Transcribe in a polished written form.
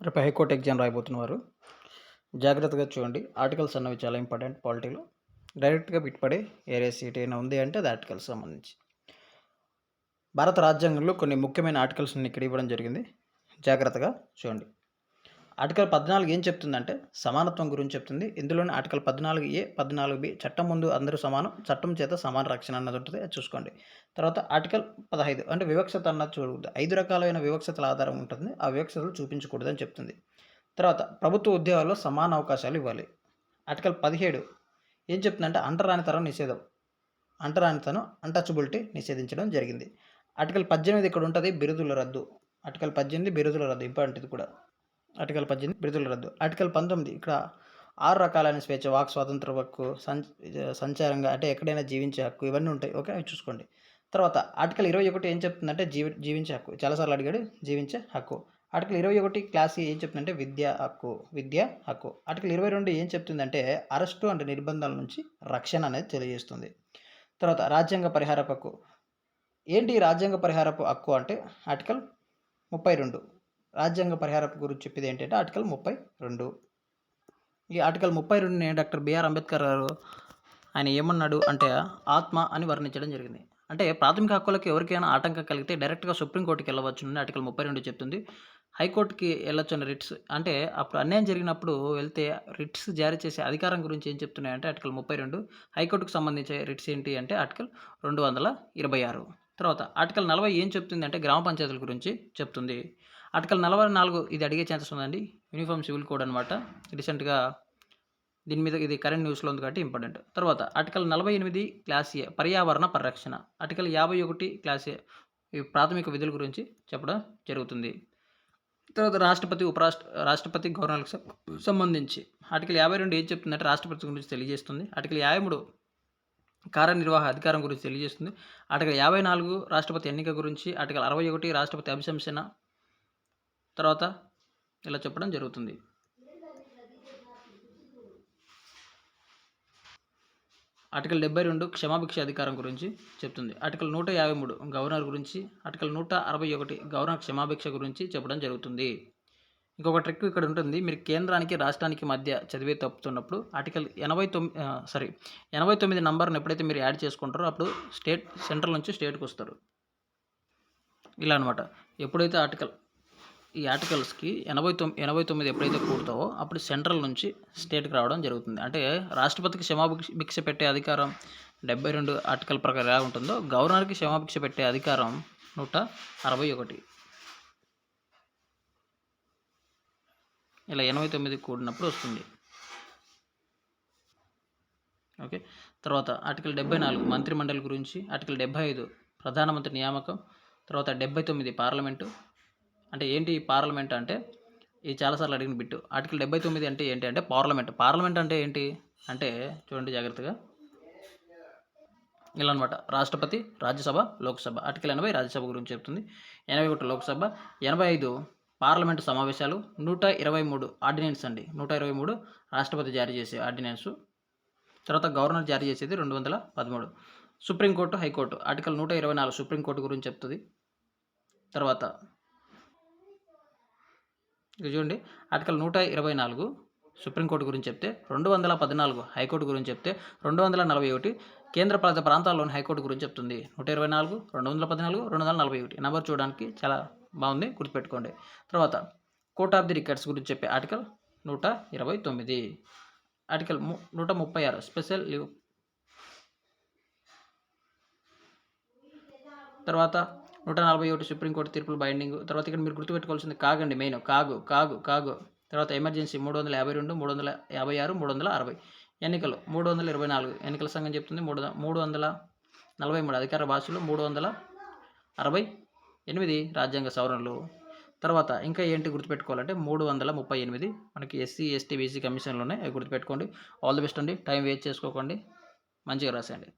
రేపు high court exam రాయబోతున్నవారు జాగ్రత్తగా చూడండి. ఆర్టికల్స్ అన్నవి చాలా ఇంపార్టెంట్ పాలిటీలో. డైరెక్ట్గా బిట్పడే ఏరియా సీట్ అయినా ఉంది అంటే అది ఆర్టికల్స్ సంబంధించి. భారత రాజ్యాంగంలో కొన్ని ముఖ్యమైన ఆర్టికల్స్ని ఇక్కడ ఇవ్వడం జరిగింది. జాగ్రత్తగా చూడండి. ఆర్టికల్ 14 ఏం చెప్తుందంటే సమానత్వం గురించి చెప్తుంది. ఇందులోని ఆర్టికల్ 14A, 14B చట్టం ముందు అందరూ సమానం, చట్టం చేత సమాన రక్షణ అన్నది ఉంటుంది, అది చూసుకోండి. తర్వాత ఆర్టికల్ 15 అంటే వివక్షత అన్నది చూడకూడదు. 5 రకాలైన వివక్షతల ఆధారం ఉంటుంది, ఆ వివక్షతలు చూపించకూడదని చెప్తుంది. తర్వాత ప్రభుత్వ ఉద్యోగాల్లో సమాన అవకాశాలు ఇవ్వాలి. ఆర్టికల్ 17 ఏం చెప్తుందంటే అంటరానితనం నిషేధం, అంటరానితనం అన్టచబిలిటీ నిషేధించడం జరిగింది. ఆర్టికల్ 18 ఇక్కడ ఉంటుంది, బిరుదుల రద్దు. ఆర్టికల్ 18 బిరుదుల రద్దు ఇంపార్టెంట్ ఇది కూడా. ఆర్టికల్ 18 బిరుదుల రద్దు. ఆర్టికల్ 19 ఇక్కడ 6 రకాలైన స్వేచ్ఛ, వాక్ స్వాతంత్ర హక్కు, సంచారంగా అంటే ఎక్కడైనా జీవించే హక్కు, ఇవన్నీ ఉంటాయి. ఓకే, అవి చూసుకోండి. తర్వాత ఆర్టికల్ 21 ఏం చెప్తుందంటే జీవించే హక్కు, చాలాసార్లు అడిగాడు, జీవించే హక్కు. ఆర్టికల్ 21 క్లాస్ ఏం చెప్తుందంటే విద్యా హక్కు. ఆర్టికల్ 22 ఏం చెప్తుందంటే అరెస్టు అంటే నిర్బంధాల నుంచి రక్షణ అనేది తెలియజేస్తుంది. తర్వాత రాజ్యాంగ పరిహారపు హక్కు. ఏంటి రాజ్యాంగ పరిహారపు హక్కు అంటే ఆర్టికల్ 32. రాజ్యాంగ పరిహారపు గురించి చెప్పేది ఏంటంటే ఆర్టికల్ 32. ఈ ఆర్టికల్ 32ని డాక్టర్ బిఆర్ అంబేద్కర్ గారు ఆయన ఏమన్నాడు అంటే ఆత్మ అని వర్ణించడం జరిగింది. అంటే ప్రాథమిక హక్కులకు ఎవరికైనా ఆటంకం కలిగితే డైరెక్ట్గా సుప్రీంకోర్టుకి వెళ్ళవచ్చు అని ఆర్టికల్ 32 చెప్తుంది. హైకోర్టుకి వెళ్ళొచ్చు అని రిట్స్, అంటే అప్పుడు అన్యాయం జరిగినప్పుడు వెళ్తే రిట్స్ జారీ చేసే అధికారం గురించి ఏం చెప్తున్నాయంటే ఆర్టికల్ 32. హైకోర్టుకు సంబంధించే రిట్స్ ఏంటి అంటే ఆర్టికల్ 226. తర్వాత ఆర్టికల్ 40 ఏం చెప్తుంది అంటే గ్రామ పంచాయతీల గురించి చెప్తుంది. ఆర్టికల్ 44 ఇది అడిగే ఛాన్సెస్ ఉందండి, యూనిఫామ్ సివిల్ కోడ్ అనమాట. రీసెంట్గా దీని మీద ఇది కరెంట్ న్యూస్లో ఉంది కాబట్టి ఇంపార్టెంట్. తర్వాత ఆర్టికల్ 48 క్లాస్ ఏ పర్యావరణ పరిరక్షణ. ఆర్టికల్ 51 క్లాస్ ఏ ఈ ప్రాథమిక విధుల గురించి చెప్పడం జరుగుతుంది. తర్వాత రాష్ట్రపతి గవర్నర్లకు సంబంధించి ఆర్టికల్ 52 ఏం చెప్తుందంటే రాష్ట్రపతి గురించి తెలియజేస్తుంది. ఆర్టికల్ 53 కార్యనిర్వాహక అధికారం గురించి తెలియజేస్తుంది. ఆర్టికల్ 54 రాష్ట్రపతి ఎన్నిక గురించి. ఆర్టికల్ 61 రాష్ట్రపతి అభిశంసన తర్వాత ఇలా చెప్పడం జరుగుతుంది. ఆర్టికల్ 72 క్షమాభిక్ష అధికారం గురించి చెప్తుంది. ఆర్టికల్ 153 గవర్నర్ గురించి. ఆర్టికల్ 161 గవర్నర్ క్షమాభిక్ష గురించి చెప్పడం జరుగుతుంది. ఇంకొక ట్రిక్ ఇక్కడ ఉంటుంది, మీరు కేంద్రానికి రాష్ట్రానికి మధ్య చదివే తప్పుతున్నప్పుడు ఆర్టికల్ 89 నంబర్ని ఎప్పుడైతే మీరు యాడ్ చేసుకుంటారో అప్పుడు సెంట్రల్ నుంచి స్టేట్కి వస్తారు. ఇలా అనమాట. ఎప్పుడైతే ఈ ఆర్టికల్స్కి 89 ఎప్పుడైతే కూడతావో అప్పుడు సెంట్రల్ నుంచి స్టేట్కి రావడం జరుగుతుంది. అంటే రాష్ట్రపతికి క్షమాభిక్ష పెట్టే అధికారం 72 ఆర్టికల్ ప్రకారం ఎలా ఉంటుందో గవర్నర్కి క్షమాభిక్ష పెట్టే అధికారం 161. ఇలా 89 కూడినప్పుడు వస్తుంది. ఓకే. తర్వాత ఆర్టికల్ 74 మంత్రిమండలి గురించి. ఆర్టికల్ 75 ప్రధానమంత్రి నియామకం. తర్వాత 79 పార్లమెంటు. అంటే ఏంటి పార్లమెంట్ అంటే ఇది చాలాసార్లు అడిగిన బిట్టు. ఆర్టికల్ 79 అంటే ఏంటి అంటే పార్లమెంట్ అంటే ఏంటి అంటే చూడండి జాగ్రత్తగా, ఇలా అనమాట. రాష్ట్రపతి, రాజ్యసభ, లోక్సభ. ఆర్టికల్ 80 రాజ్యసభ గురించి చెప్తుంది. 81 లోక్సభ. 85 పార్లమెంటు సమావేశాలు. 123 ఆర్డినెన్స్ అండి. 123 రాష్ట్రపతి జారీ చేసే ఆర్డినెన్సు. తర్వాత గవర్నర్ జారీ చేసేది 213. Supreme court, high court. ఆర్టికల్ 124 సుప్రీంకోర్టు గురించి చెప్తుంది. తర్వాత ఇది చూడండి, ఆర్టికల్ 124 సుప్రీంకోర్టు గురించి చెప్తే, 214 హైకోర్టు గురించి చెప్తే, 241 కేంద్ర పాలిత ప్రాంతాల్లోని హైకోర్టు గురించి చెప్తుంది. 124, 214, 241 నెంబర్ చూడడానికి చాలా బాగుంది, గుర్తుపెట్టుకోండి. తర్వాత కోర్ట్ ఆఫ్ ది రికార్డ్స్ గురించి చెప్పే ఆర్టికల్ 129. Article 136 special leave. తర్వాత 141 సుప్రీంకోర్టు తీర్పులు బైండింగ్. తర్వాత ఇక్కడ మీరు గుర్తుపెట్టుకోవాల్సింది కాగండి, మెయిన్ కాగు. తర్వాత ఎమర్జెన్సీ 352, 356, 360. ఎన్నికలు 324 ఎన్నికల సంఘం చెప్తుంది. 343 అధికార భాషలు. 368 రాజ్యాంగ సవరణలు. తర్వాత ఇంకా ఏంటి గుర్తుపెట్టుకోవాలంటే 338 మనకి ఎస్సీ, ఎస్టీ, బీసీ కమిషన్లోనే గుర్తుపెట్టుకోండి. ఆల్ ది బెస్ట్ అండి. టైం వేస్ట్ చేసుకోకండి, మంచిగా రాసేయండి.